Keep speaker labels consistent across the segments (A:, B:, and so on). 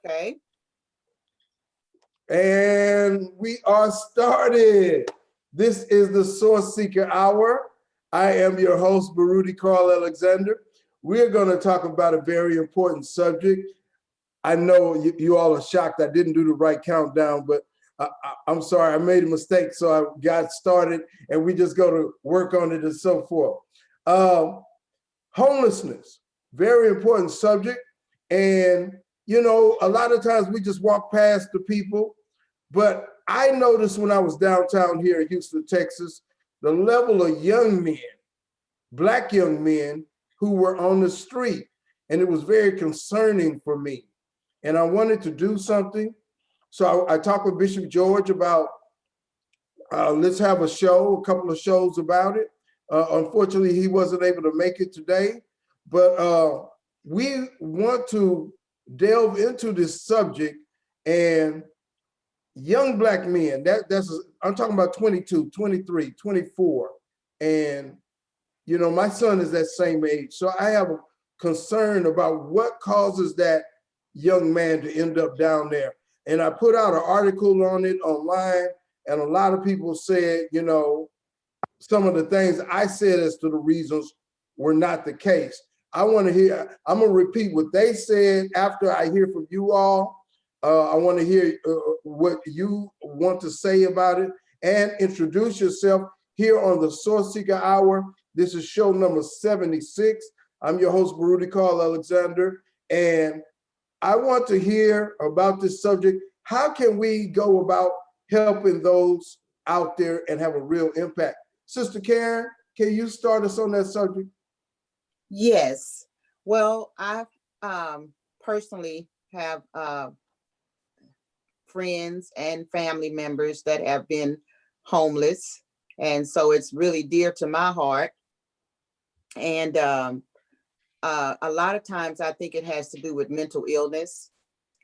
A: Okay.
B: And we are started. This is the Source Seeker Hour. I am your host, Baruti Carl Alexander. We're going to talk about a very important subject. I know you all are shocked I didn't do the right countdown, but I'm sorry, I made a mistake. So I got started and we just go to work on it and so forth. Homelessness, very important subject. And, you know, a lot of times we just walk past the people. But I noticed when I was downtown here in Houston, Texas, the level of young men, Black young men who were on the street. And it was very concerning for me. And I wanted to do something. So I talked with Bishop George about let's have a show, a couple of shows about it. Unfortunately, he wasn't able to make it today. But we want to delve into this subject and young Black men, I'm talking about 22, 23, 24. And, you know, my son is that same age. So I have a concern about what causes that young man to end up down there. And I put out an article on it online, and a lot of people said, you know, some of the things I said as to the reasons were not the case. I'm gonna repeat what they said after I hear from you all. I want to hear what you want to say about it, and introduce yourself here on the Source Seeker Hour. This is show number 76. I'm your host, Baruti Carl Alexander, and I want to hear about this subject. How can we go about helping those out there and have a real impact? Sister Karen, can you start us on that subject?
A: Yes. Well, I personally have friends and family members that have been homeless. And so it's really dear to my heart. And a lot of times I think it has to do with mental illness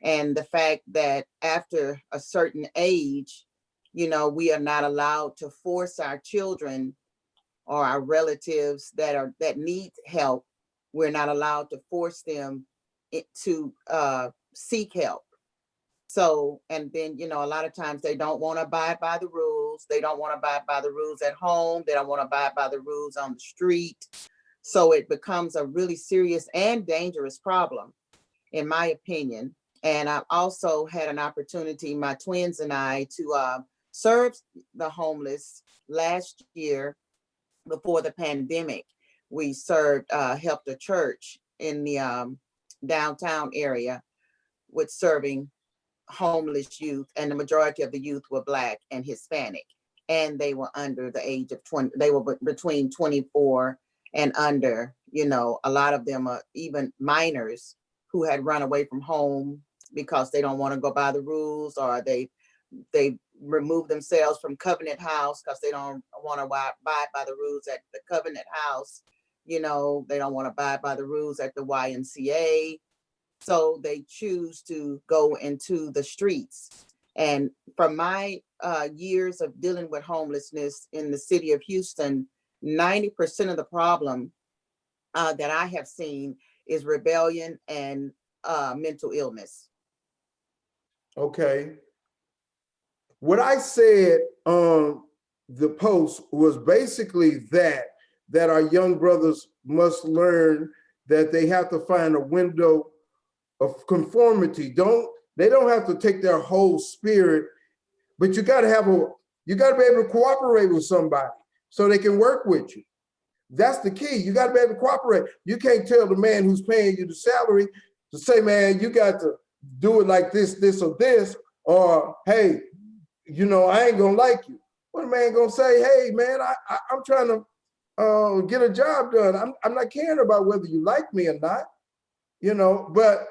A: and the fact that after a certain age, you know, we are not allowed to force our children or our relatives that need help. We're not allowed to force them to seek help. So, and then, you know, a lot of times they don't want to abide by the rules. They don't want to abide by the rules at home. They don't want to abide by the rules on the street. So it becomes a really serious and dangerous problem, in my opinion. And I've also had an opportunity, my twins and I, to serve the homeless last year before the pandemic. We helped a church in the downtown area with serving homeless youth, and the majority of the youth were Black and Hispanic, and they were under the age of 20. They were between 24 and under. You know, a lot of them are even minors who had run away from home because they don't want to go by the rules, or they remove themselves from Covenant House because they don't want to abide by the rules at the Covenant House. You know, they don't want to abide by the rules at the YMCA. So they choose to go into the streets. And from my years of dealing with homelessness in the city of Houston, 90% of the problem that I have seen is rebellion and mental illness.
B: Okay. What I said on the post was basically that our young brothers must learn that they have to find a window of conformity. They don't have to take their whole spirit, but you got to be able to cooperate with somebody so they can work with you. That's the key. You got to be able to cooperate. You can't tell the man who's paying you the salary to say, man, you got to do it like this, or this, or hey, you know, I ain't gonna like you. What a man gonna say? Hey, man, I'm trying to get a job done. I'm not caring about whether you like me or not, you know. But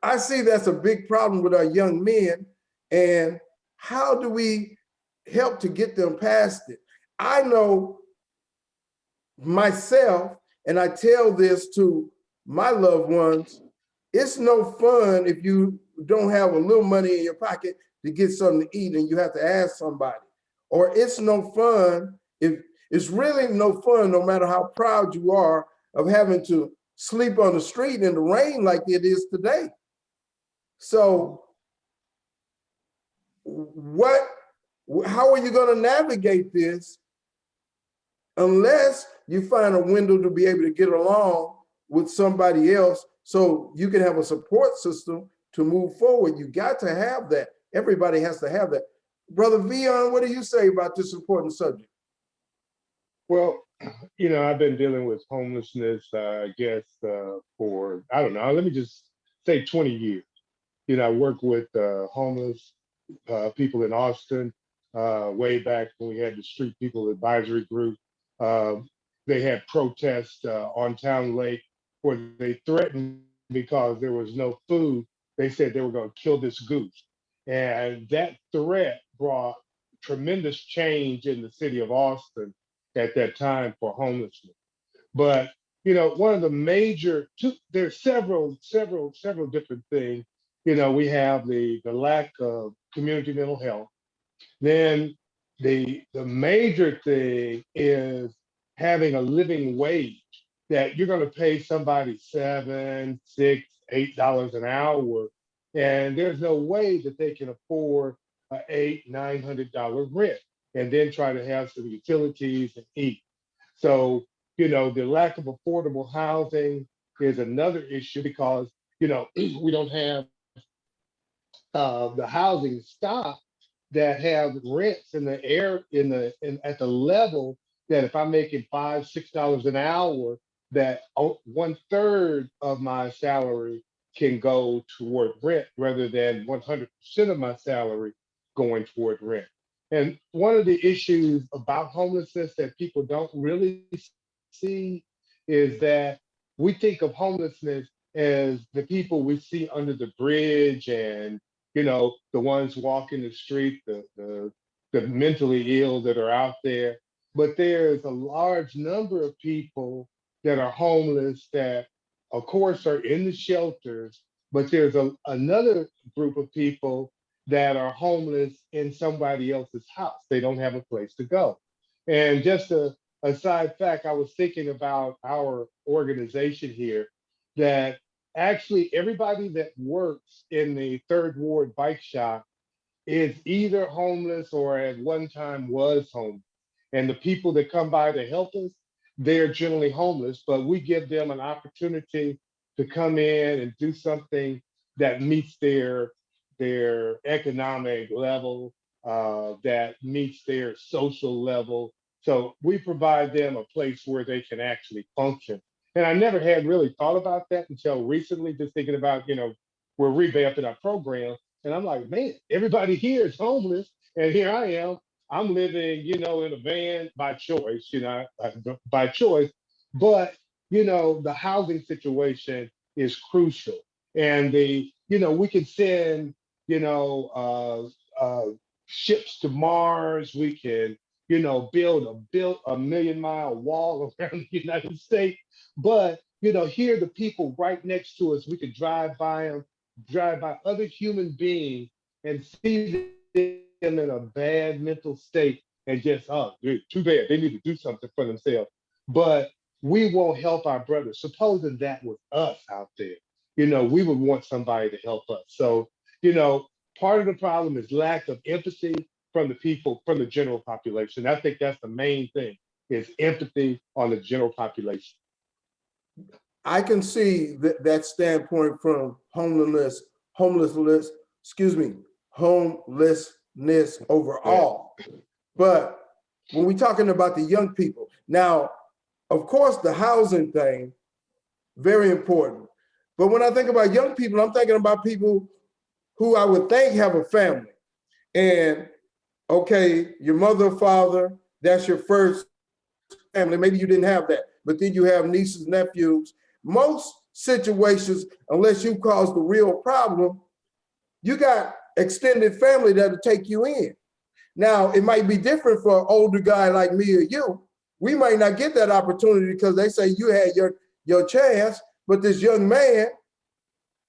B: I see that's a big problem with our young men. And how do we help to get them past it? I know myself, and I tell this to my loved ones, it's no fun if you don't have a little money in your pocket to get something to eat and you have to ask somebody. Or it's no fun it's really no fun, no matter how proud you are of having to sleep on the street in the rain like it is today. So how are you going to navigate this unless you find a window to be able to get along with somebody else so you can have a support system to move forward? You got to have that. Everybody has to have that. Brother Vion, what do you say about this important subject?
C: Well, I've been dealing with homelessness, I guess, for, I don't know, let me just say 20 years. I worked with homeless people in Austin way back when we had the Street People Advisory Group. Uh, they had protests on Town Lake where they threatened because there was no food. They said they were going to kill this goose. And that threat brought tremendous change in the city of Austin at that time for homelessness. But one of the major there's several different things. We have the lack of community mental health. Then the major thing is having a living wage that you're going to pay somebody $7, $6, $8 an hour, and there's no way that they can afford a $800, $900 rent, and then try to have some utilities and eat. So the lack of affordable housing is another issue because we don't have the housing stock that have rents in the air at the level that if I'm making $5, $6 an hour, that 1/3 of my salary can go toward rent rather than 100% of my salary going toward rent. And one of the issues about homelessness that people don't really see is that we think of homelessness as the people we see under the bridge and the ones walking the street, the mentally ill that are out there. But there's a large number of people that are homeless that, of course, are in the shelters, but there's another group of people that are homeless in somebody else's house. They don't have a place to go. And just a side fact, I was thinking about our organization here that actually everybody that works in the third ward bike shop is either homeless or at one time was homeless. And the people that come by to help us, they're generally homeless, but we give them an opportunity to come in and do something that meets their economic level, that meets their social level. So we provide them a place where they can actually function. And I never had really thought about that until recently, just thinking about, we're revamping our program. And I'm like, man, everybody here is homeless. And here I am. I'm living, in a van by choice, by choice. But, the housing situation is crucial. And we can send, you know, ships to Mars. We can, build a million-mile wall around the United States. But here the people right next to us, we could drive by them, drive by other human beings, and see them in a bad mental state, and just, oh, dude, too bad. They need to do something for themselves. But we won't help our brothers. Supposing that was us out there, we would want somebody to help us. So, part of the problem is lack of empathy from the people, from the general population. I think that's the main thing, is empathy on the general population.
B: I can see that standpoint from homelessness, homelessness overall. Yeah. But when we're talking about the young people, now, of course, the housing thing, very important. But when I think about young people, I'm thinking about people who I would think have a family. And okay, your mother, father, that's your first family. Maybe you didn't have that, but then you have nieces, nephews. Most situations, unless you cause the real problem, you got extended family that'll take you in. Now, it might be different for an older guy like me or you. We might not get that opportunity because they say you had your chance, but this young man,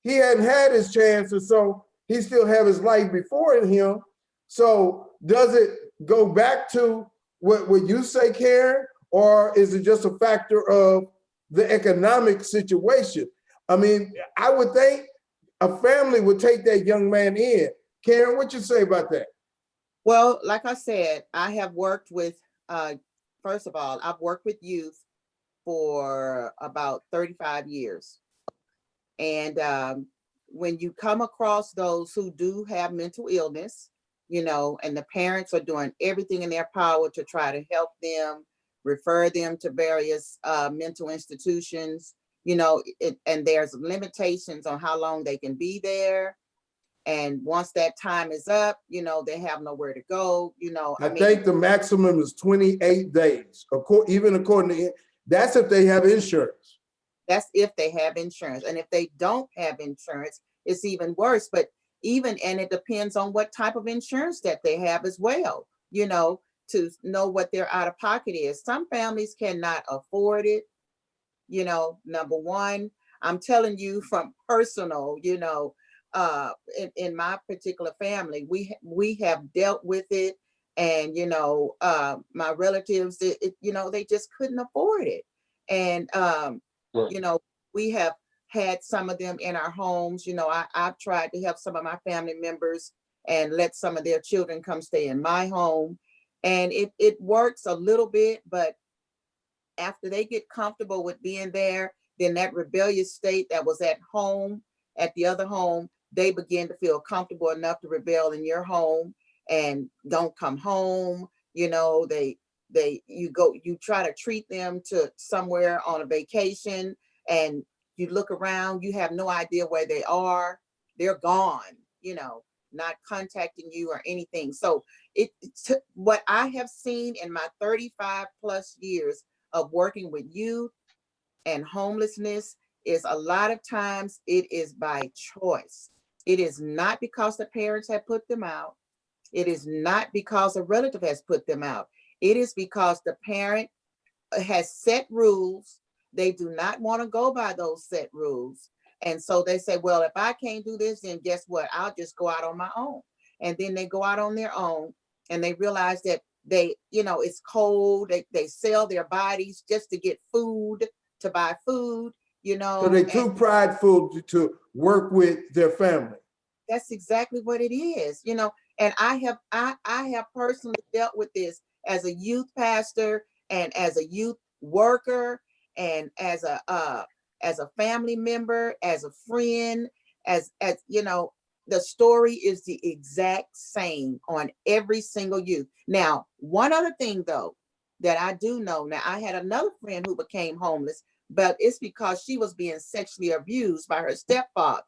B: he hadn't had his chance, and so he still have his life before him. So does it go back to what you say, Karen, or is it just a factor of the economic situation? I mean, I would think a family would take that young man in. Karen, what you say about that?
A: Well, like I said, I have worked with, first of all, I've worked with youth for about 35 years. And when you come across those who do have mental illness, and the parents are doing everything in their power to try to help them, refer them to various mental institutions, and there's limitations on how long they can be there. And once that time is up, they have nowhere to go,
B: I think the maximum is 28 days, even according to, that's if they have insurance.
A: That's if they have insurance. And if they don't have insurance, it's even worse. But and it depends on what type of insurance that they have as well, to know what their out of pocket is. Some families cannot afford it. Number one, I'm telling you from personal, in my particular family, we have dealt with it. And, my relatives, they just couldn't afford it. And,
C: Right.
A: we have had some of them in our homes. I've tried to help some of my family members and let some of their children come stay in my home. And it works a little bit, but after they get comfortable with being there, then that rebellious state that was at home, at the other home, they begin to feel comfortable enough to rebel in your home and don't come home. You try to treat them to somewhere on a vacation, and you look around, you have no idea where they are. They're gone, not contacting you or anything. So what I have seen in my 35 plus years of working with youth and homelessness is a lot of times it is by choice. It is not because the parents have put them out. It is not because a relative has put them out. It is because the parent has set rules. They do not want to go by those set rules. And so they say, well, if I can't do this, then guess what? I'll just go out on my own. And then they go out on their own and they realize that it's cold. They sell their bodies just to get food, to buy food,
B: So they're too prideful to work with their family.
A: That's exactly what it is, and I have personally dealt with this as a youth pastor and as a youth worker and as a family member, as a friend, as the story is the exact same on every single youth. Now, one other thing though, that I do know, now I had another friend who became homeless, but it's because she was being sexually abused by her stepfather.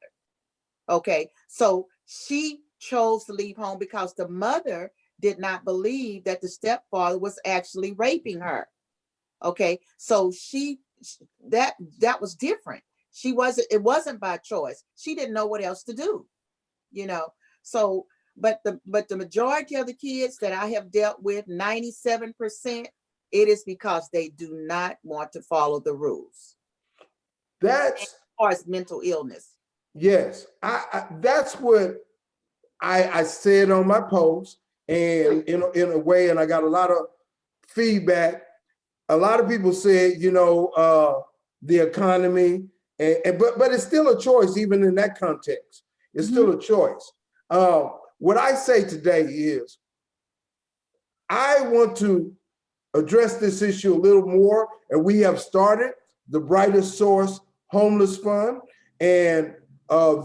A: Okay, so she chose to leave home because the mother did not believe that the stepfather was actually raping her. Okay, so that was different. It wasn't by choice. She didn't know what else to do, So, but the majority of the kids that I have dealt with, 97%, it is because they do not want to follow the rules.
B: That's,
A: as far as mental illness.
B: yes, that's what I said on my post, and in a way, and I got a lot of feedback. A lot of people said, the economy, but it's still a choice, even in that context. It's still a choice. What I say today is, I want to address this issue a little more, and we have started the Brightest Source Homeless Fund, and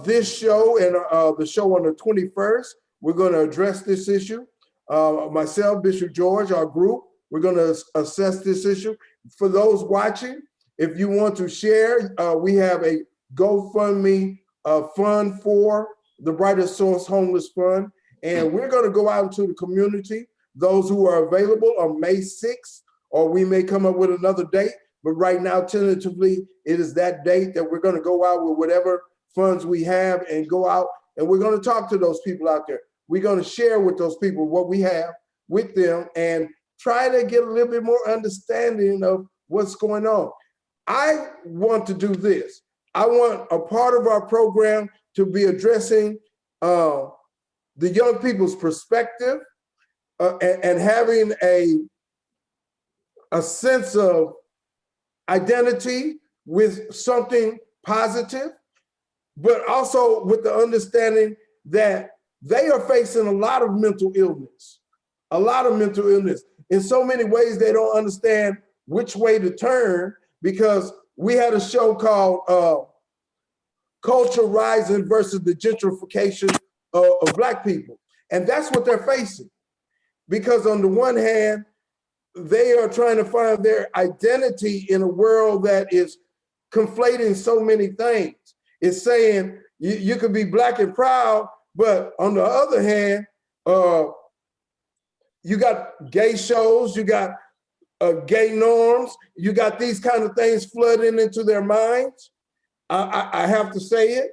B: this show and the show on the 21st, we're going to address this issue. Myself, Bishop George, our group, we're going to assess this issue. For those watching, if you want to share, we have a GoFundMe fund for the Brightest Source Homeless Fund, and we're going to go out into the community, those who are available on May 6th, or we may come up with another date. But right now, tentatively, it is that date that we're going to go out with whatever funds we have and go out, and we're going to talk to those people out there. We're going to share with those people what we have with them and try to get a little bit more understanding of what's going on. I want to do this. I want a part of our program to be addressing the young people's perspective and having a sense of identity with something positive. but also with the understanding that they are facing a lot of mental illness, a lot of mental illness. In so many ways, they don't understand which way to turn, because we had a show called Culture Rising versus the Gentrification of Black people. And that's what they're facing. Because on the one hand, they are trying to find their identity in a world that is conflating so many things. It's saying you could be Black and proud, but on the other hand, you got gay shows, you got gay norms, you got these kind of things flooding into their minds. I have to say it.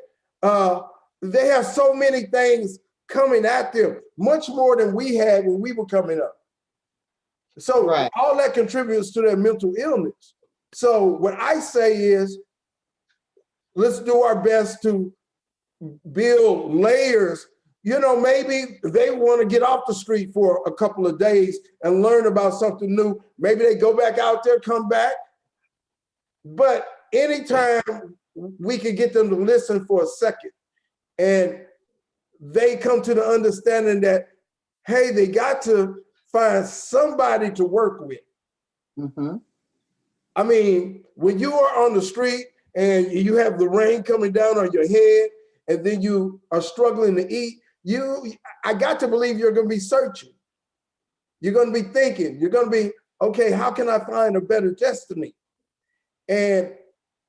B: They have so many things coming at them, much more than we had when we were coming up. So
A: Right.
B: all that contributes to their mental illness. So what I say is, let's do our best to build layers. You know, maybe they want to get off the street for a couple of days and learn about something new. Maybe they go back out there, come back. But anytime we can get them to listen for a second, and they come to the understanding that, hey, they got to find somebody to work with.
A: Mm-hmm.
B: I mean, when you are on the street and you have the rain coming down on your head, and then you are struggling to eat, I got to believe you're going to be searching. You're going to be thinking. You're going to be, okay, how can I find a better destiny? And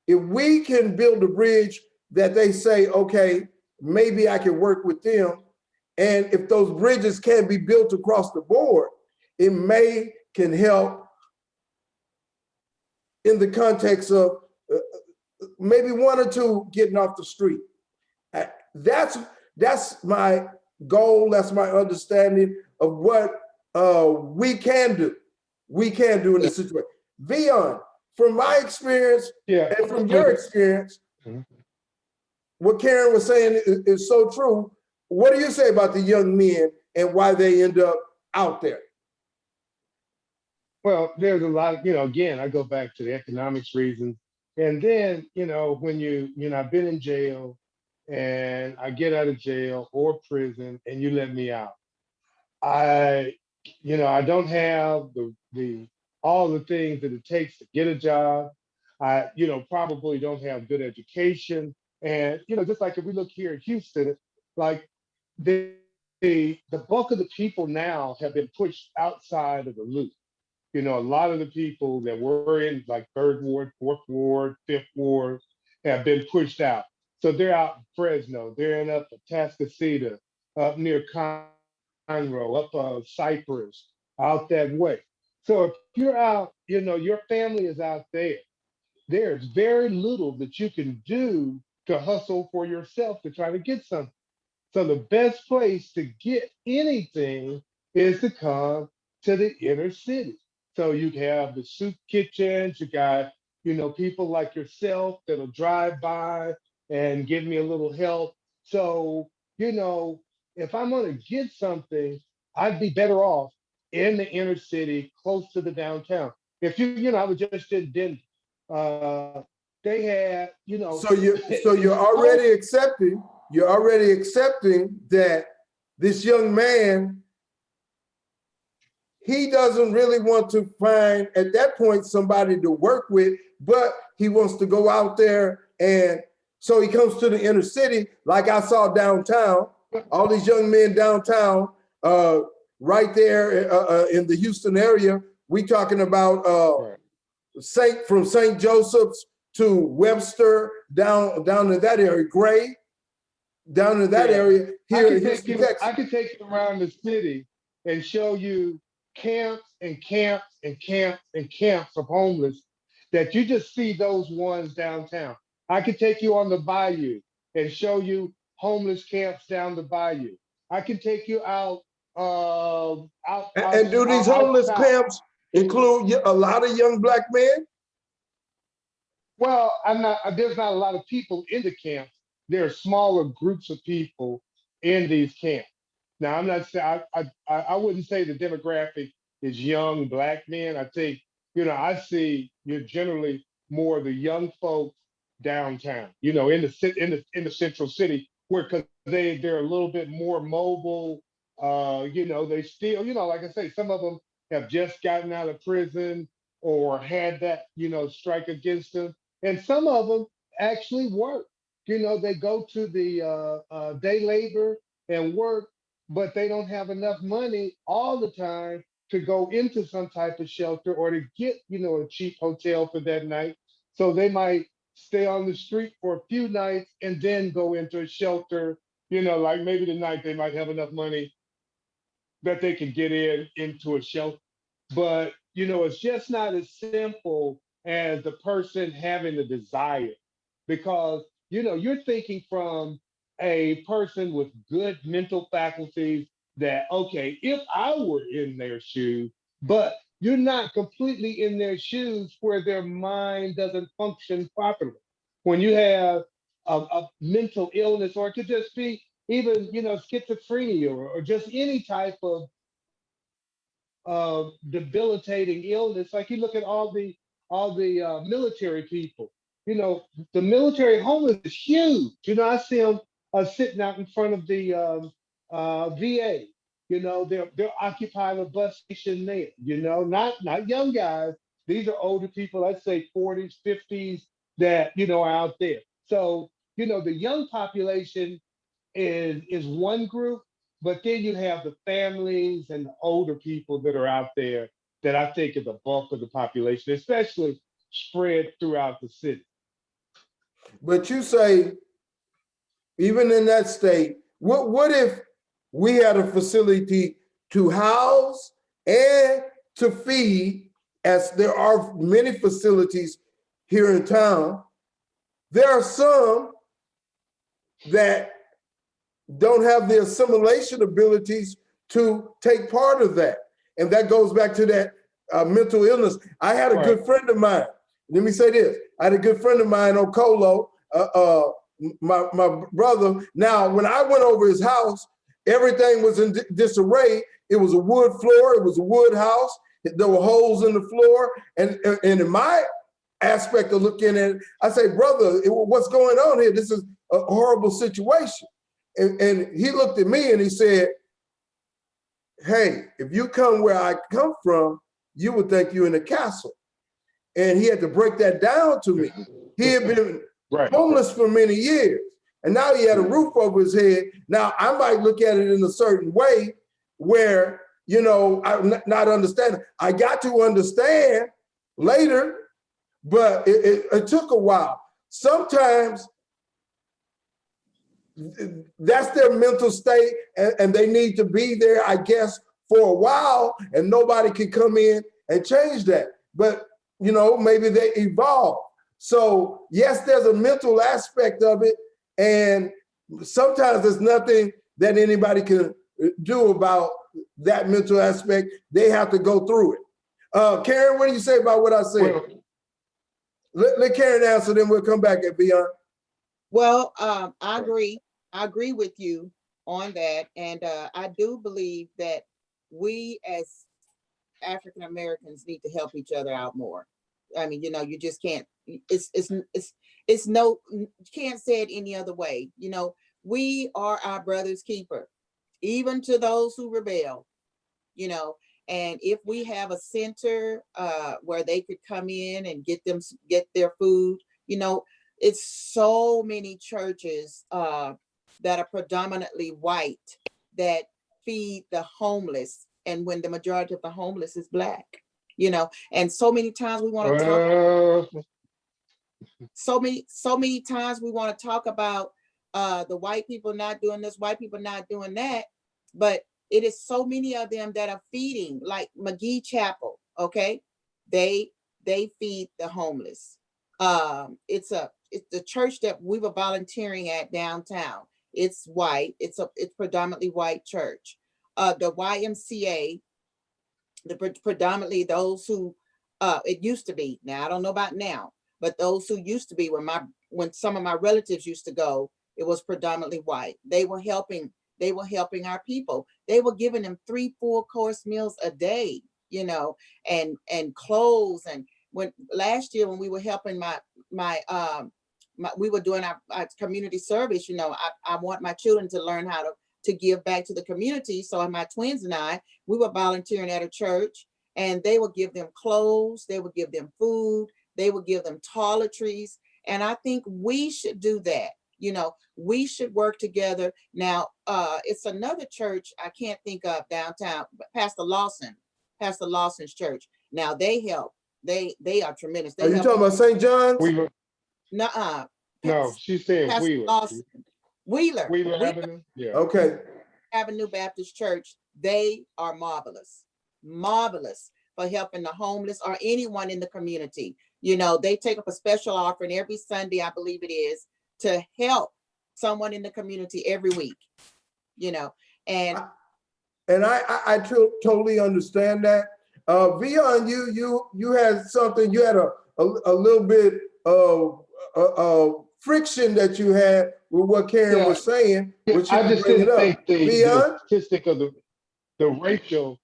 B: if we can build a bridge that they say, okay, maybe I can work with them. And if those bridges can be built across the board, it can help in the context of maybe one or two getting off the street. That's my goal. That's my understanding of what we can do. We can do in this situation. Vion, from my experience and from your experience, what Karen was saying is so true. What do you say about the young men and why they end up out there?
C: Well, there's a lot, again, I go back to the economics reasons. And then, when I've been in jail and I get out of jail or prison and you let me out, I, I don't have the all the things that it takes to get a job. I, probably don't have good education. And, just like if we look here in Houston, like the, the bulk of the people now have been pushed outside of the loop. A lot of the people that were in like third ward, fourth ward, fifth ward have been pushed out. So they're out in Fresno, they're in up Atascocita, up near Conroe, up Cypress, out that way. So if you're out, your family is out there. There's very little that you can do to hustle for yourself to try to get something. So the best place to get anything is to come to the inner city. So you have the soup kitchens, you got, people like yourself that'll drive by and give me a little help. So, if I'm gonna get something, I'd be better off in the inner city, close to the downtown. If I was just in Denver, they had,
B: So you're already accepting. You're already accepting that this young man, he doesn't really want to find at that point somebody to work with, but he wants to go out there. And so he comes to the inner city, like I saw downtown, all these young men downtown, right there in the Houston area. We talking about from St. Joseph's to Webster, down in that area, Gray, down in that area here in Houston, Texas.
C: I can take you around the city and show you camps and camps and camps and camps of homeless that you just see those ones downtown. I could take you on the bayou and show you homeless camps down the bayou. I can take you out.
B: And do these homeless camps include a lot of young Black men?
C: Well, there's not a lot of people in the camps. There are smaller groups of people in these camps. Now, I'm not saying I wouldn't say the demographic is young Black men. I think I see you're generally more the young folks downtown, you know, in the central city, where because they're a little bit more mobile. You know, they still, you know, like I say, some of them have just gotten out of prison or had that, you know, strike against them, and some of them actually work. You know, they go to the day labor and work, but they don't have enough money all the time to go into some type of shelter or to get, you know, a cheap hotel for that night. So they might stay on the street for a few nights and then go into a shelter, you know, like maybe the night they might have enough money that they can get into a shelter. But you know, it's just not as simple as the person having the desire, because you know, you're thinking from a person with good mental faculties that, okay, if I were in their shoes, but you're not completely in their shoes where their mind doesn't function properly. When you have a mental illness, or it could just be even, you know, schizophrenia, or just any type of debilitating illness. Like you look at all the military people. You know, the military homeless is huge. You know, I see them sitting out in front of the VA. You know, they're occupying a bus station there. You know, not young guys. These are older people. I'd say 40s, 50s that, you know, are out there. So you know, the young population is one group, but then you have the families and the older people that are out there that I think are the bulk of the population, especially spread throughout the city.
B: But you say, even in that state, what if we had a facility to house and to feed, as there are many facilities here in town? There are some that don't have the assimilation abilities to take part of that. And that goes back to that mental illness. I had a
C: Right.
B: good friend of mine. Let me say this. I had a good friend of mine, Okolo, my brother. Now, when I went over his house, everything was in disarray. It was a wood floor. It was a wood house. There were holes in the floor. And in my aspect of looking at it, I say, brother, what's going on here? This is a horrible situation. And he looked at me and he said, hey, if you come where I come from, you would think you're in a castle. And he had to break that down to me. He had been
C: Right.
B: homeless for many years, and now he had a roof over his head. Now, I might look at it in a certain way where, you know, I'm not understanding. I got to understand later, but it took a while. Sometimes that's their mental state, and they need to be there, I guess, for a while, and nobody can come in and change that. But, you know, maybe they evolve. So yes, there's a mental aspect of it, and sometimes there's nothing that anybody can do about that mental aspect. They have to go through it. Karen, what do you say about what I said?
C: Well,
B: Let Karen answer, then we'll come back at Beyond.
A: Well, I agree. I agree with you on that. And I do believe that we as African Americans need to help each other out more. I mean, you know, you just can't, it's no, you can't say it any other way. You know, we are our brother's keeper, even to those who rebel, you know. And if we have a center where they could come in and get their food, you know, it's so many churches that are predominantly white that feed the homeless, and when the majority of the homeless is Black, you know. And so many times we want to talk, so many times we want to talk about the white people not doing this, white people not doing that, but it is so many of them that are feeding, like McGee Chapel. Okay, they feed the homeless. It's the church that we were volunteering at downtown. It's white. It's predominantly white church. The YMCA, predominantly those who it used to be. Now I don't know about now, but those who used to be, when some of my relatives used to go, it was predominantly white. They were helping our people. They were giving them 3 full-course meals a day, you know, and clothes. And when last year when we were helping my we were doing our community service. You know, I want my children to learn how to give back to the community. So my twins and I, we were volunteering at a church, and they would give them clothes, they would give them food, they would give them toiletries. And I think we should do that. You know, we should work together. Now, it's another church I can't think of downtown, but Pastor Lawson's church. Now they help. They are tremendous. They
B: Are you
A: help.
B: talking about St. John's?
C: Wheeler.
A: Nuh-uh.
C: No, she's saying
A: Pastor
C: Wheeler.
A: Lawson. Wheeler
C: Avenue. Yeah.
B: Okay.
A: Avenue Baptist Church. They are marvelous for helping the homeless or anyone in the community. You know, they take up a special offering every Sunday, I believe it is, to help someone in the community every week. You know, and
B: I totally understand that. Vion, you had something. You had a little bit of friction that you had with what Karen was saying. Which
C: I just didn't think the statistic of the racial.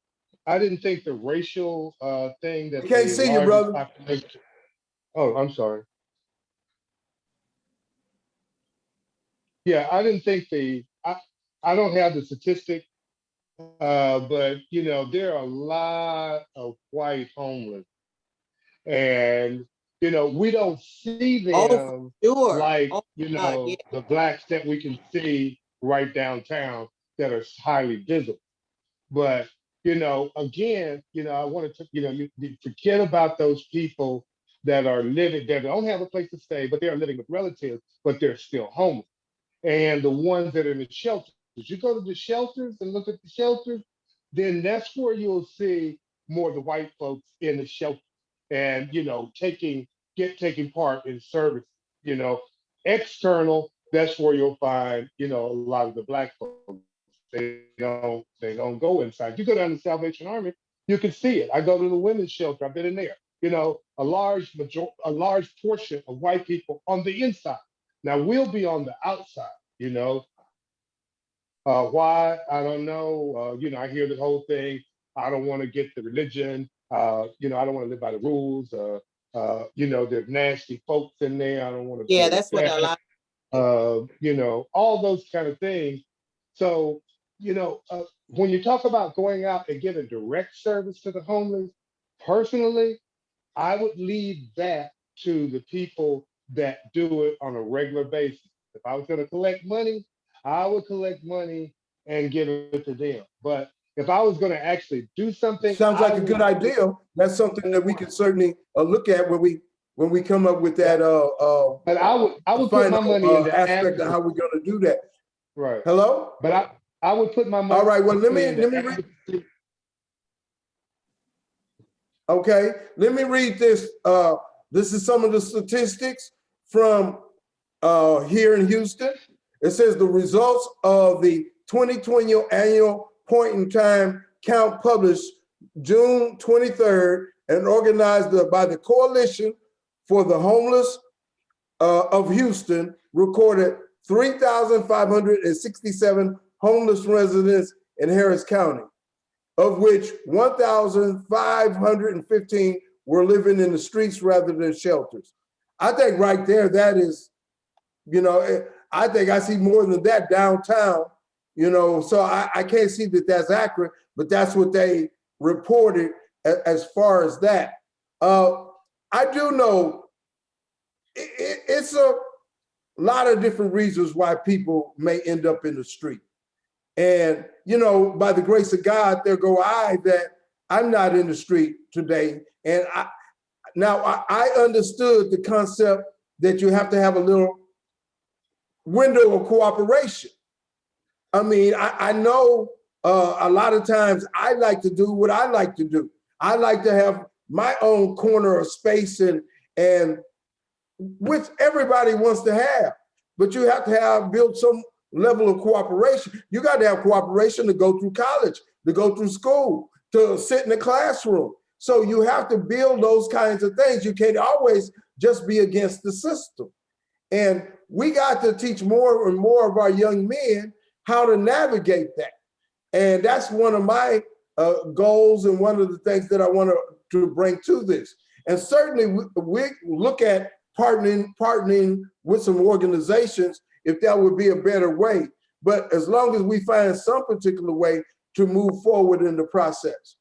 C: I didn't think the racial thing that
B: can't see you, brother.
C: Population. Oh, I'm sorry. Yeah, I didn't think I don't have the statistic, but you know, there are a lot of white homeless, and you know, we don't see them like the blacks that we can see right downtown that are highly visible. But you know, again, you know, I wanted to, you know, you forget about those people that are living, that don't have a place to stay, but they are living with relatives, but they're still homeless. And the ones that are in the shelters, you go to the shelters and look at the shelters, then that's where you'll see more of the white folks in the shelter, and you know, taking part in service. You know, external, that's where you'll find, you know, a lot of the black folks. They don't go inside. You go down to the Salvation Army, you can see it. I go to the women's shelter. I've been in there. You know, a large portion of white people on the inside. Now we'll be on the outside. You know, why? I don't know. You know, I hear the whole thing. I don't want to get the religion. You know, I don't want to live by the rules. You know, there's nasty folks in there. I don't want to.
A: Yeah, that's what a lot.
C: You know, all those kind of things. So, you know, when you talk about going out and giving direct service to the homeless, personally, I would leave that to the people that do it on a regular basis. If I was going to collect money, I would collect money and give it to them. But if I was going to actually do something,
B: sounds like a good idea. That's something that we can certainly look at when we come up with that.
C: But I would put my money in the
B: aspect of how we're going to do that.
C: Right.
B: Hello.
C: But I would put my money.
B: All right. Well, let me read. Okay. Let me read this. This is some of the statistics from here in Houston. It says the results of the 2020 annual point in time count published June 23rd and organized by the Coalition for the Homeless of Houston recorded 3,567 homeless residents in Harris County, of which 1,515 were living in the streets rather than shelters. I think right there, that is, you know, I think I see more than that downtown, you know, so I can't see that that's accurate, but that's what they reported as far as that. I do know it's a lot of different reasons why people may end up in the street. And, you know, by the grace of God, there go I that I'm not in the street today. And I understood the concept that you have to have a little window of cooperation. I mean, I know a lot of times I like to do what I like to do. I like to have my own corner of space and which everybody wants to have, but you have to build some level of cooperation. You got to have cooperation to go through college, to go through school, to sit in the classroom. So you have to build those kinds of things. You can't always just be against the system. And we got to teach more and more of our young men how to navigate that. And that's one of my goals and one of the things that I want to bring to this. And certainly we look at partnering with some organizations if that would be a better way. But as long as we find some particular way to move forward in the process.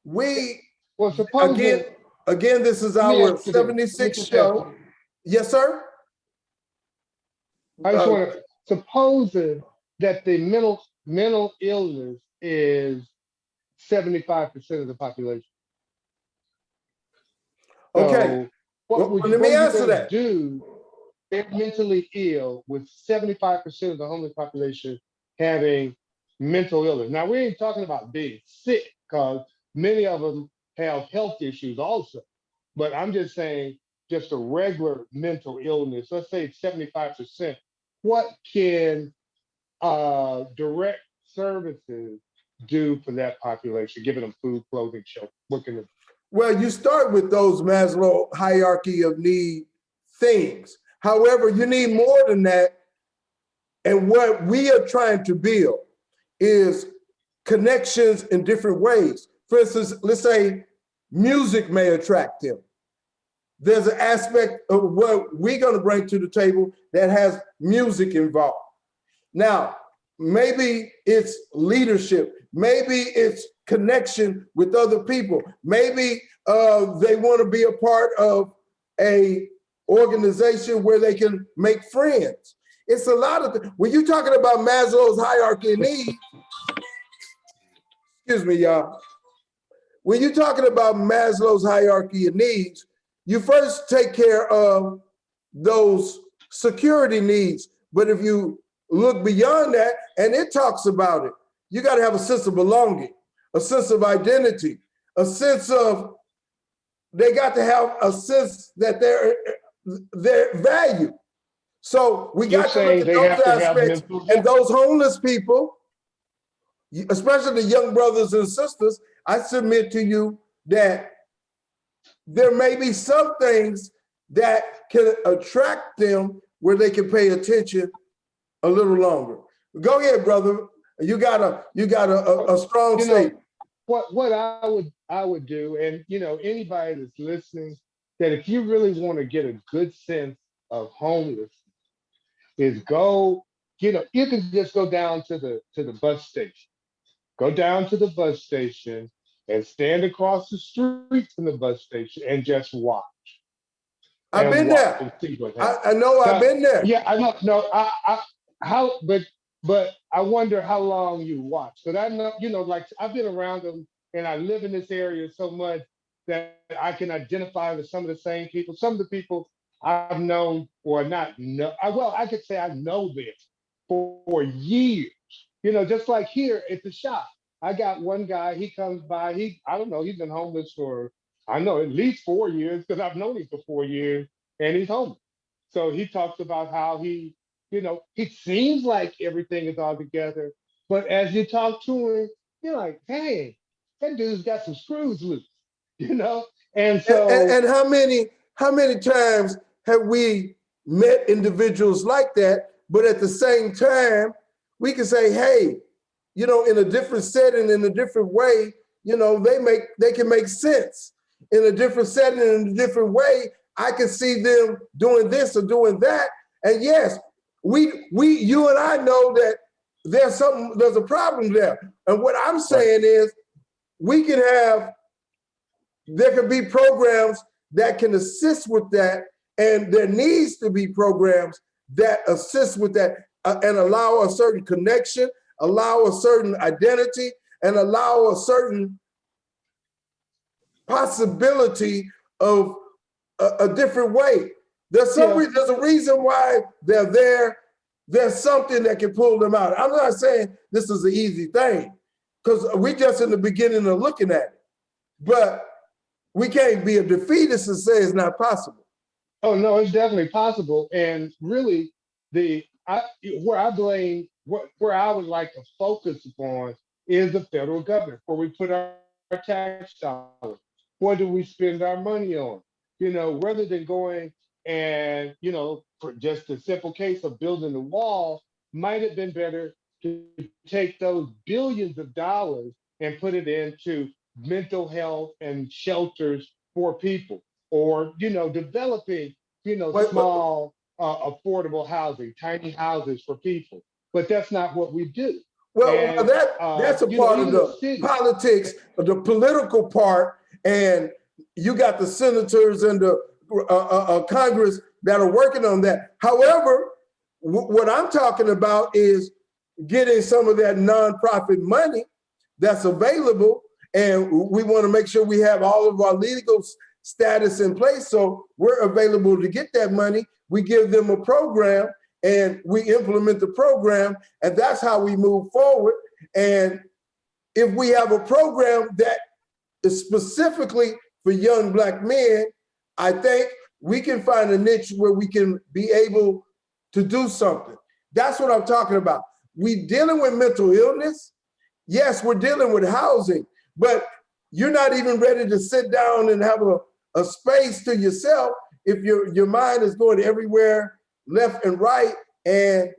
B: We,
C: Well,
B: again,
C: supposing,
B: this is
C: let me
B: our
C: ask you this. Let me
B: 76th
C: just ask
B: show.
C: you.
B: Yes, sir?
C: I just
B: Uh,
C: want to, supposing that the mental illness is 75% of the population.
B: okay,
C: So
B: well, let
C: what
B: me
C: are you
B: answer
C: going to
B: that.
C: do if mentally ill with 75% of the homeless population having mental illness? Now we ain't talking about being sick because many of them have health issues also. But I'm just saying just a regular mental illness, let's say it's 75%. What can direct services do for that population, giving them food, clothing, shelter? What can they?
B: Well, you start with those Maslow hierarchy of need things. However, you need more than that. And what we are trying to build is connections in different ways. For instance, let's say music may attract them. There's an aspect of what we're going to bring to the table that has music involved. Now, maybe it's leadership. Maybe it's connection with other people. Maybe they want to be a part of a organization where they can make friends. It's a lot of when you're talking about Maslow's hierarchy of needs. Excuse me, y'all. When you're talking about Maslow's hierarchy of needs, you first take care of those security needs. But if you look beyond that, and it talks about it, you got to have a sense of belonging, a sense of identity, a sense of, they got to have a sense that they're valued. So we
C: You're
B: got to look
C: saying
B: at
C: they
B: those
C: have to have
B: aspects,
C: mental
B: and
C: health.
B: those homeless people, especially the young brothers and sisters, I submit to you that there may be some things that can attract them where they can pay attention a little longer. Go ahead, brother. You got a strong
C: You know,
B: statement.
C: what I would do, and anybody that's listening, that if you really want to get a good sense of homelessness, is go, you can just go down to the bus station. Go down to the bus station and stand across the street from the bus station and just watch
B: I've been
C: and
B: there.
C: see what happens.
B: I know I've
C: Now,
B: been there.
C: yeah, I know. No, how, but I wonder how long you watch. Because I know, like I've been around them and I live in this area so much that I can identify with some of the same people. Some of the people I've known or not know. Well, I could say I know them for years. Just like here at the shop, I got one guy. He comes by. I don't know. He's been homeless for I know at least 4 years because I've known him for 4 years, and he's homeless. So he talks about how he seems like everything is all together, but as you talk to him, you're like, hey, that dude's got some screws loose, you know? And so,
B: And how many times have we met individuals like that? But at the same time, we can say, hey, in a different setting, in a different way, they can make sense. In a different setting, in a different way, I can see them doing this or doing that. And yes, you and I know that there's a problem there. And what I'm
C: right.
B: saying is there can be programs that can assist with that, and there needs to be programs that assist with that and allow a certain connection, allow a certain identity, and allow a certain possibility of a different way. There's
C: Yeah,
B: there's a reason why they're there. There's something that can pull them out. I'm not saying this is an easy thing because we just in the beginning of looking at it, but we can't be a defeatist and say it's not possible.
C: oh no, it's definitely possible. And really, where I blame, where I would like to focus upon is the federal government, where we put our tax dollars. What do we spend our money on? Rather than going and for just a simple case of building the wall, might have been better to take those billions of dollars and put it into mental health and shelters for people. or, developing,
B: But,
C: small, affordable housing, tiny houses for people. But that's not what we do.
B: well,
C: And,
B: that's a part of
C: even the
B: the
C: city.
B: politics, of the political part, and you got the senators and the Congress that are working on that. However, what I'm talking about is getting some of that nonprofit money that's available, and we want to make sure we have all of our legal status in place, so we're available to get that money. We give them a program, and we implement the program, and that's how we move forward. And if we have a program that is specifically for young Black men, I think we can find a niche where we can be able to do something. That's what I'm talking about. We dealing with mental illness. Yes, we're dealing with housing, but you're not even ready to sit down and have a space to yourself if your mind is going everywhere, left and right. And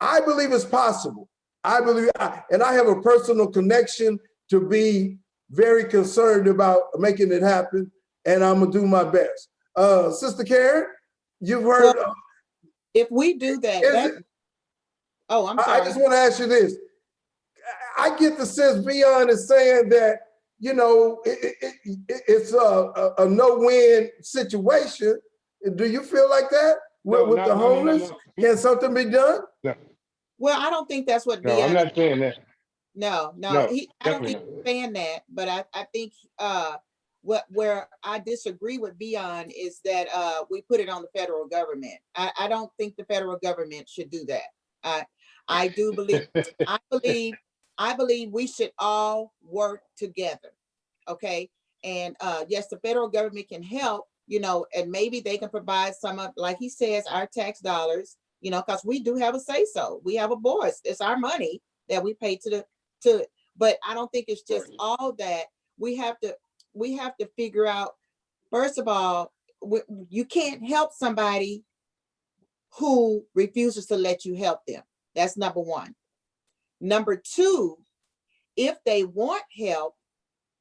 B: I believe it's possible. I believe, and I have a personal connection to be very concerned about making it happen, and I'm gonna do my best. Sister Karen, you've heard.
A: Well, if we do that, oh, I'm
B: I
A: sorry.
B: just want to ask you this. I get the sense Beyond is saying that, it's a no-win situation. Do you feel like that with the homeless?
C: No.
B: Can something be done?
C: No,
A: Well, I don't think that's what
C: no, I'm
A: Beyond is.
C: not saying that.
A: No,
C: No,
A: I don't
C: definitely
A: think
C: not.
A: he's saying that, but I think where I disagree with Beyond is that we put it on the federal government. I don't think the federal government should do that. I do believe I believe we should all work together. Okay. And yes, the federal government can help, and maybe they can provide some of, like he says, our tax dollars, because we do have a say so. We have a voice. It's our money that we pay to but I don't think it's just all that. We have to figure out, first of all, you can't help somebody who refuses to let you help them. That's number one. Number two, if they want help,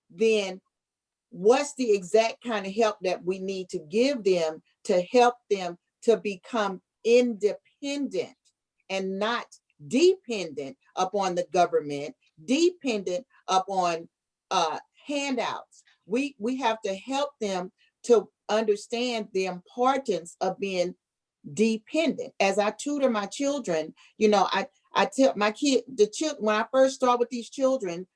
A: then what's the exact kind of help that we need to give them to help them to become independent and not dependent upon the government, dependent upon handouts. We have to help them to understand the importance of being dependent. As I tutor my children, I tell my when I first start with these children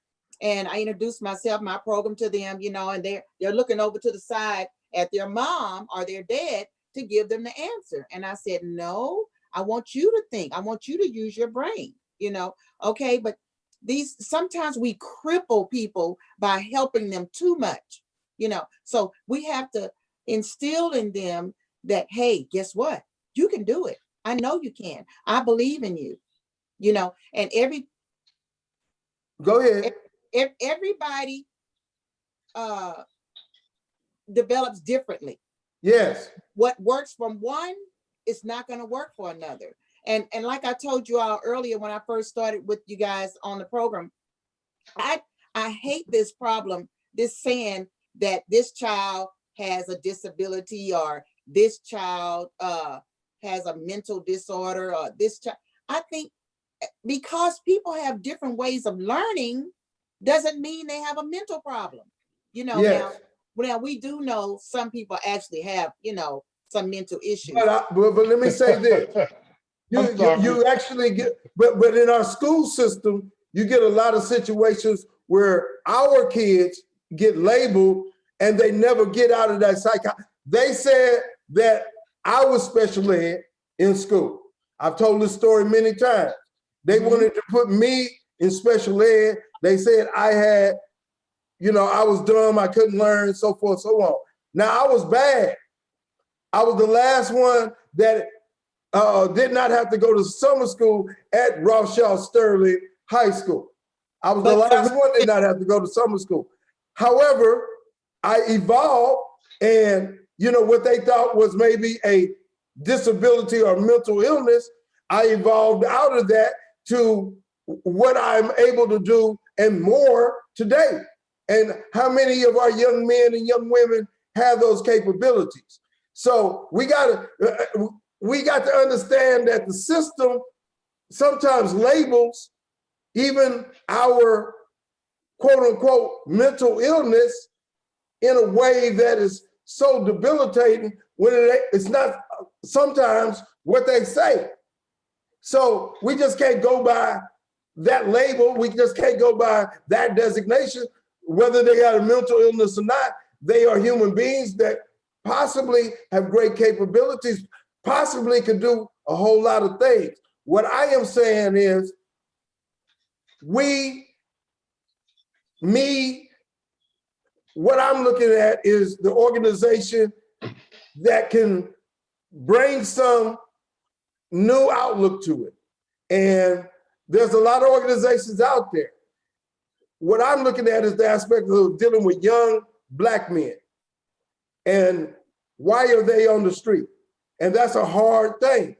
A: and I introduce myself, my program to them, and they're looking over to the side at their mom or their dad to give them the answer. And I said, no, I want you to think. I want you to use your brain, okay? But sometimes we cripple people by helping them too much, so we have to instill in them that, hey, guess what? You can do it. I know you can. I believe in you, and
B: Go ahead.
A: everybody develops differently.
B: Yes.
A: What works from one is not going to work for another. And like I told you all earlier when I first started with you guys on the program, I hate this problem, this saying that this child has a disability or this child has a mental disorder or this child. I think because people have different ways of learning doesn't mean they have a mental problem.
B: Yes.
A: Now we do know some people actually have, some mental issues.
B: But let me say this. You actually get, but in our school system, you get a lot of situations where our kids get labeled and they never get out of that cycle. They said that I was special ed in school. I've told this story many times. They wanted to put me in special ed. They said I had, I was dumb, I couldn't learn, so forth, so on. Now I was bad. I was the last one that did not have to go to summer school at Rothschild Sterling High School. I was the last one that did not have to go to summer school. However, I evolved, and what they thought was maybe a disability or mental illness, I evolved out of that to what I'm able to do and more today. And how many of our young men and young women have those capabilities. So we got to understand that the system sometimes labels even our quote unquote mental illness in a way that is so debilitating when it's not sometimes what they say. So we just can't go by that label. We just can't go by that designation, whether they got a mental illness or not. They are human beings that possibly have great capabilities, possibly could do a whole lot of things. What I am saying is what I'm looking at is the organization that can bring some new outlook to it. And there's a lot of organizations out there. What I'm looking at is the aspect of dealing with young Black men. And why are they on the street? And that's a hard thing.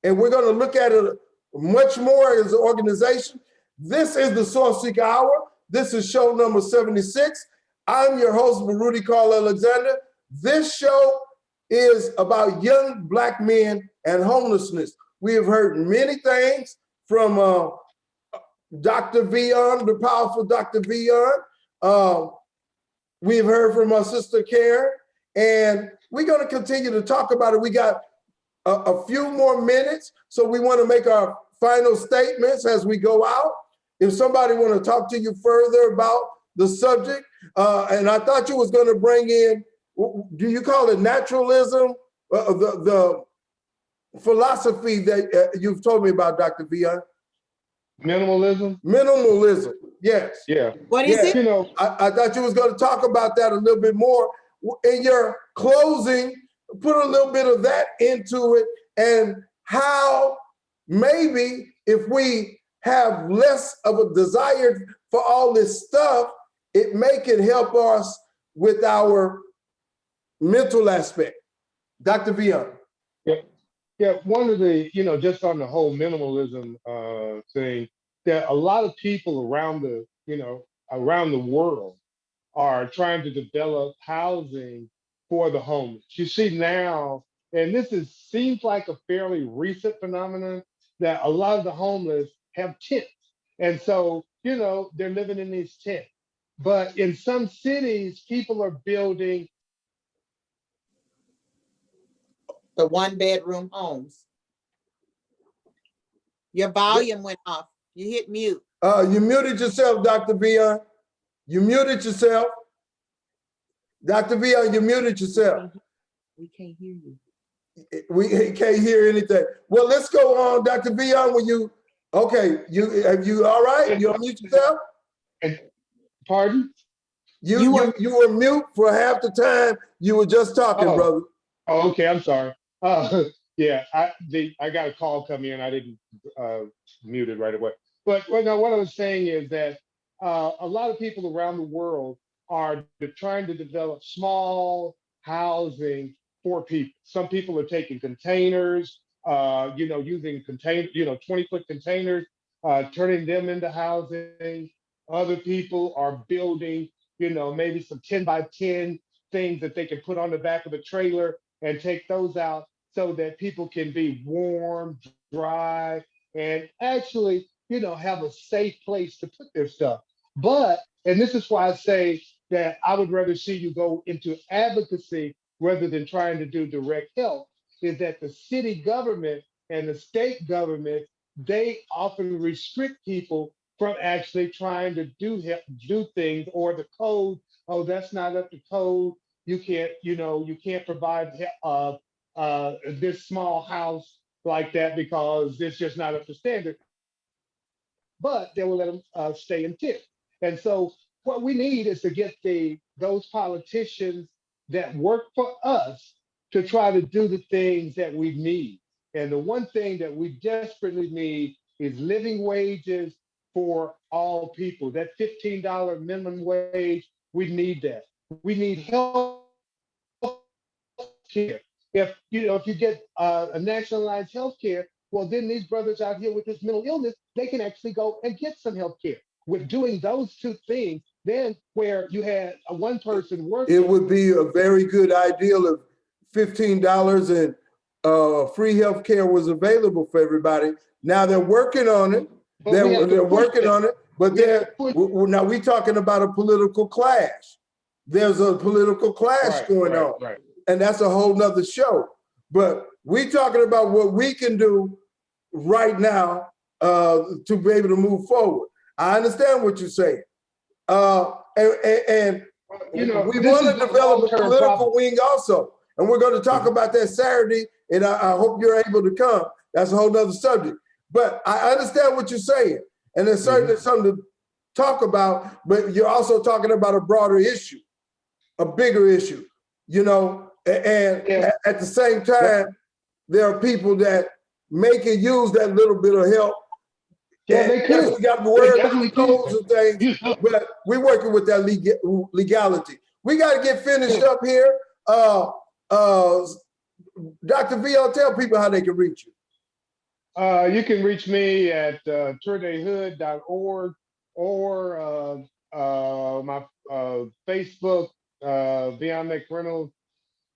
B: And we're going to look at it much more as an organization. This is the Sourceseeker Hour. This is show number 76. I'm your host, Baruti Carl Alexander. This show is about young Black men and homelessness. We have heard many things from Dr. Vion, the powerful Dr. Vion. We've heard from our sister Karen, and we're going to continue to talk about it. We got a few more minutes, so we want to make our final statements as we go out. If somebody want to talk to you further about the subject, and I thought you was going to bring in, do you call it naturalism? The philosophy that you've told me about, Dr. Vion.
C: Minimalism.
B: Minimalism, yes.
C: Yeah.
A: What is it?
C: You know,
B: I thought you was going to talk about that a little bit more. In your closing, put a little bit of that into it, and how maybe if we have less of a desire for all this stuff, it may can help us with our mental aspect. Dr. Vion.
C: Yeah, one of the, just on the whole minimalism thing, that a lot of people around the world are trying to develop housing for the homeless. You see now, and seems like a fairly recent phenomenon, that a lot of the homeless have tents. And so, they're living in these tents. But in some cities, people are building
A: The 1-bedroom homes. Your volume went off. You hit mute.
B: You muted yourself, Dr. Vion. You muted yourself. Dr. Vion, you muted yourself.
A: We can't hear you.
B: We can't hear anything. Well, let's go on, Dr. Vion. You all right? You unmute yourself?
C: Pardon?
B: You were mute for half the time you were just talking, brother.
C: Oh, okay, I'm sorry. Yeah, I got a call come in. I didn't mute it right away. But what I was saying is that a lot of people around the world are trying to develop small housing for people. Some people are taking containers, using 20-foot containers, turning them into housing. Other people are building, maybe some 10 by 10 things that they can put on the back of a trailer and take those out so that people can be warm, dry, and actually, have a safe place to put their stuff. But, and this is why I say that I would rather see you go into advocacy rather than trying to do direct help, is that the city government and the state government, they often restrict people from actually trying to do things, or the code, oh, that's not up to code. You can't provide this small house like that because it's just not up to standard. But they will let them stay in tip. And so what we need is to get those politicians that work for us to try to do the things that we need. And the one thing that we desperately need is living wages for all people. That $15 minimum wage, we need that. We need health care. If you get a nationalized health care, well, then these brothers out here with this mental illness, they can actually go and get some health care. With doing those two things, then where you had one person
B: It
C: working.
B: would be a very good ideal if $15 and free health care was available for everybody. Now they're working on it.
C: But we have to
B: They're
C: push
B: working
C: that.
B: on it, but
C: We have to push.
B: now we talking about a political clash. There's a political clash going on,
C: Right.
B: and that's a whole nother show. But we talking about what we can do right now to be able to move forward. I understand what you're saying. And
C: You know,
B: we
C: this
B: want
C: is
B: to
C: the
B: develop a
C: long-term
B: political
C: problem.
B: wing also. And we're going to talk about that Saturday, and I hope you're able to come. That's a whole nother subject. But I understand what you're saying. And there's certainly something to talk about, but you're also talking about a broader issue, a bigger issue, you know, and at the same time, there are people that may can use that little bit of help.
C: Yeah, they
B: Yes,
C: could.
B: we got to
C: They
B: worry
C: definitely
B: about codes and things,
C: You know?
B: but we're working with that legality. We got to get finished up here. Dr. VL, tell people how they can reach you.
C: You can reach me at tourdayhood.org or my Facebook, Vion McReynolds,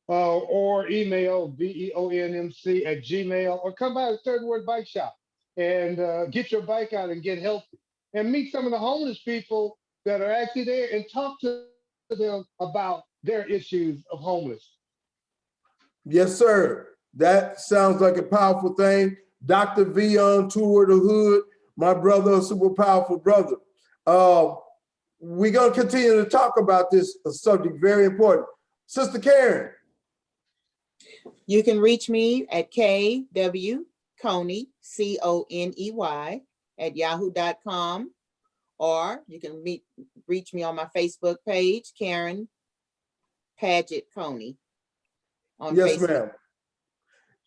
C: or email VEONMC@gmail, or come by the Third Word Bike Shop and get your bike out and get healthy and meet some of the homeless people that are actually there and talk to them about their issues of homelessness.
B: Yes, sir. That sounds like a powerful thing. Dr. V on Tour the Hood, my brother, a super powerful brother. We're going to continue to talk about this subject, very important. Sister Karen.
A: You can reach me at KW Coney, CONEY, at yahoo.com, or you can reach me on my Facebook page, Karen Paget Coney.
B: Yes, ma'am.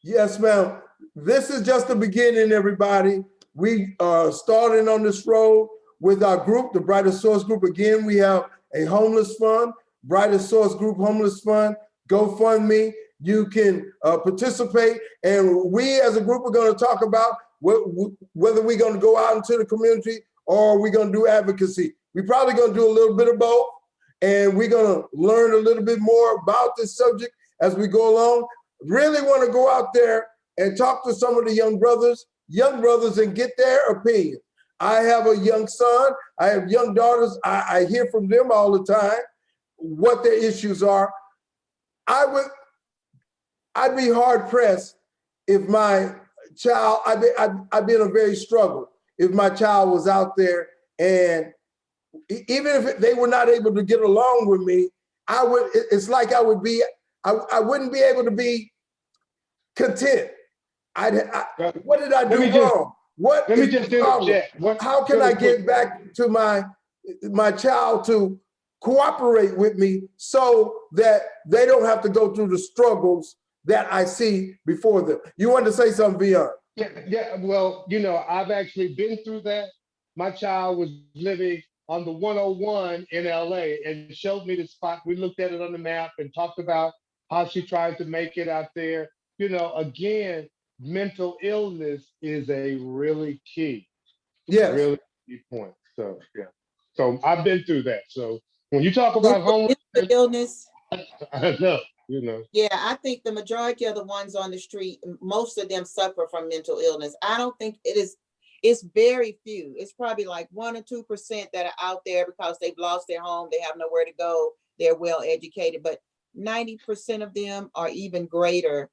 B: Yes, ma'am. This is just the beginning, everybody. We are starting on this road with our group, the Brightest Source Group. Again, we have a homeless fund, Brightest Source Group Homeless Fund, GoFundMe. You can participate. And we as a group are going to talk about whether we're going to go out into the community or we're going to do advocacy. We're probably going to do a little bit of both. And we're going to learn a little bit more about this subject as we go along. Really want to go out there and talk to some of the young brothers and get their opinion. I have a young son, I have young daughters. I hear from them all the time what their issues are. I'd be hard pressed if my child, I'd be in a very struggle if my child was out there, and even if they were not able to get along with me, it's like I wouldn't be able to be content. What did I do wrong?
C: Let me just interject.
B: How can I get back to my child to cooperate with me so that they don't have to go through the struggles that I see before them? You wanted to say something, Vion?
C: Yeah. Well, you know, I've actually been through that. My child was living on the 101 in LA and showed me the spot. We looked at it on the map and talked about how she tried to make it out there. You know, again, mental illness is a really key.
B: Yes.
C: Really key point. So, yeah. So I've been through that. So when you talk about homelessness,
A: illness,
C: I know, you know.
A: yeah, I think the majority of the ones on the street, most of them suffer from mental illness. I don't think it's very few. It's probably like 1 or 2% that are out there because they've lost their home, they have nowhere to go, they're well educated, but 90% of them are even greater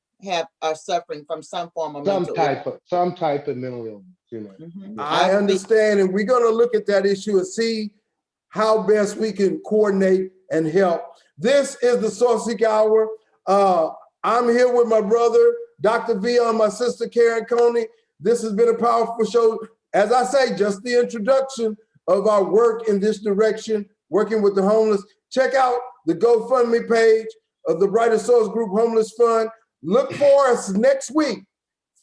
A: are suffering from some form of
C: some type of mental illness, you know.
A: Mm-hmm.
B: I understand, and we're going to look at that issue and see how best we can coordinate and help. This is the Sourceseeker Hour. I'm here with my brother, Dr. Vion, my sister, Karen Coney. This has been a powerful show. As I say, just the introduction of our work in this direction, working with the homeless. Check out the GoFundMe page of the Brightest Source Group Homeless Fund. Look for us next week,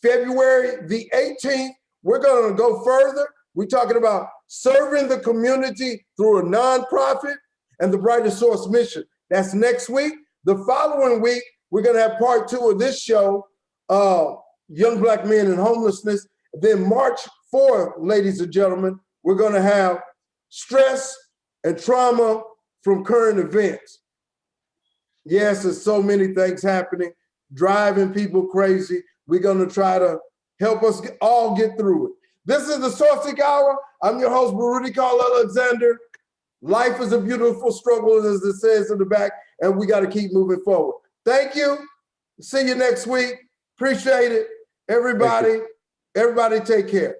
B: February the 18th. We're going to go further. We're talking about serving the community through a nonprofit and the Brightest Source mission. That's next week. The following week, we're going to have part 2 of this show, Young Black Men and Homelessness. Then March 4th, ladies and gentlemen, we're going to have stress and trauma from current events. Yes, there's so many things happening, driving people crazy. We're going to try to help us all get through it. This is the Sourceseeker Hour. I'm your host, Baruti Alexander. Life is a beautiful struggle, as it says in the back, and we got to keep moving forward. Thank you. See you next week. Appreciate it. Everybody take care.